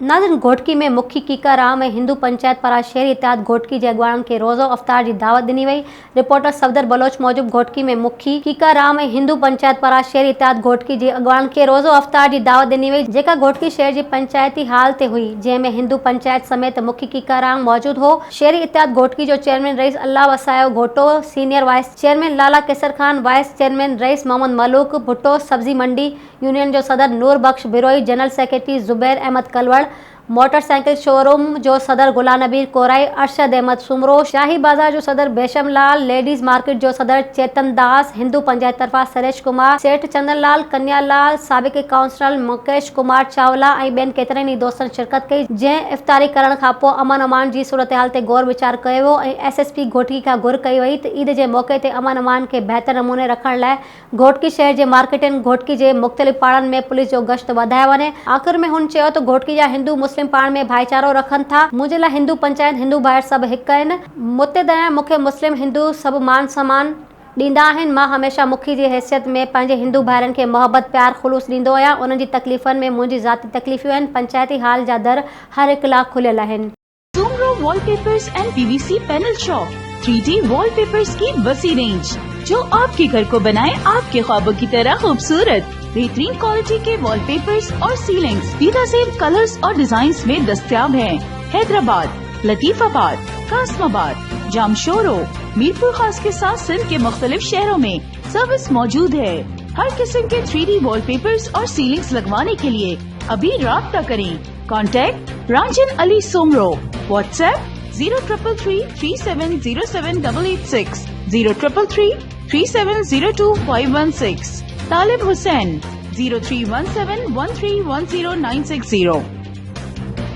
नाज़रीन, घोटकी में मुखी कीकाराम ऐं हिंदू पंचायत पारां शहरी इतिहाद घोटकी जे अॻुवाणनि खे रोज़ो अफ़्तार जी दावत ॾिनी वई। रिपोर्टर सफदर बलोच मूजिब घोटकी में मुखी कीकाराम ऐं हिंदू पंचायत पारां शहरी इतिहाद घोटकी जे अॻुवाणनि खे रोज़ो अफ़्तार जी दावत ॾिनी वई, जेका घोटकी शहर जी पंचायती हाल ते हुई, जंहिं में हिंदू पंचायत समेत मुखी कीकाराम मौजूद हो। शहरी इतिहाद घोटकी जो chairman Rais Allah Wasayo Ghoto, senior vice chairman Lala Kesar Khan, vice chairman Rais Mohammad Malook Bhutto, सब्जी मंडी यूनियन जो सदर Noor Bakhsh Biroi, general secretary Zubair Ahmed Kalwar, motorcycle showroom जो सदर गुलाम नबी कोराई, अरशद अहमद सुमरो, शाही बाजार जो सदर बेशम लाल, लेडीज मार्केट जो सदर चेतन दास, हिंदू पंचायत तरफा सरेश कुमार, सेठ चंदन लाल, कन्या लाल, साबिक़ काउंसलर मुकेश कुमार चावला ऐं ॿियनि केतिरनि ई दोस्तनि शिरकत कई। जंहिं इफ़्तारी करण खां पोइ अमन अमान जी सूरतहाल ते गौर वीचार कयो वियो ऐं SSP घोटकी खां घुर कई वई त ईद जे मौक़े ते अमन अमान खे बहितर नमूने रखण लाइ घोटकी शहर जे मार्केटनि घोटकी जे मुख़्तलिफ़ पाड़नि में पुलिस जो गश्त वधायो वञे। आख़िर में हुन चयो त घोटकी जा हिंदू मुस्लिम पाण में भाईचारो रखनि था। मुंहिंजे लाइ हिंदू पंचायत हिंदू ॿाहिरि सभु हिकु आहिनि। मुतहिद आहियां, मूंखे मुस्लिम हिंदू सभु मान सम्मान ॾींदा आहिनि। मां हमेशह मुखी जी हैसियत में पंहिंजे हिंदू भाइरनि खे मोहबत प्यार ख़ुलूस ॾींदो आहियां। उन्हनि जी तकलीफ़ुनि में मुंहिंजी ज़ाती तकलीफ़ूं आहिनि। पंचायती हाल जा दर हर हिकु लाइ खुलियल आहिनि। Soomro wallpapers and PVC panel shop 3D wallpapers की वसी रेंज, जो आपके घर को बनाए आपके ख्वाबों की तरह खूबसूरत। बेहतरीन क्वालिटी के वॉलपेपर्स और सीलिंग्स बेनज़ीर कलर्स और डिजाइन्स में दस्तयाब हैं। हैदराबाद, लतीफाबाद, कासमाबाद, जामशोरो, मीरपुर खास के साथ सिंध के मुख्तलिफ शहरों में सर्विस मौजूद है। हर किस्म के 3D वॉलपेपर्स और सीलिंग्स लगवाने के लिए अभी राब्ता करें। कॉन्टैक्ट रांजन अली सोमरो, व्हाट्सएप 0333370786, 03333702 516, तालिब हुसैन 031713109660।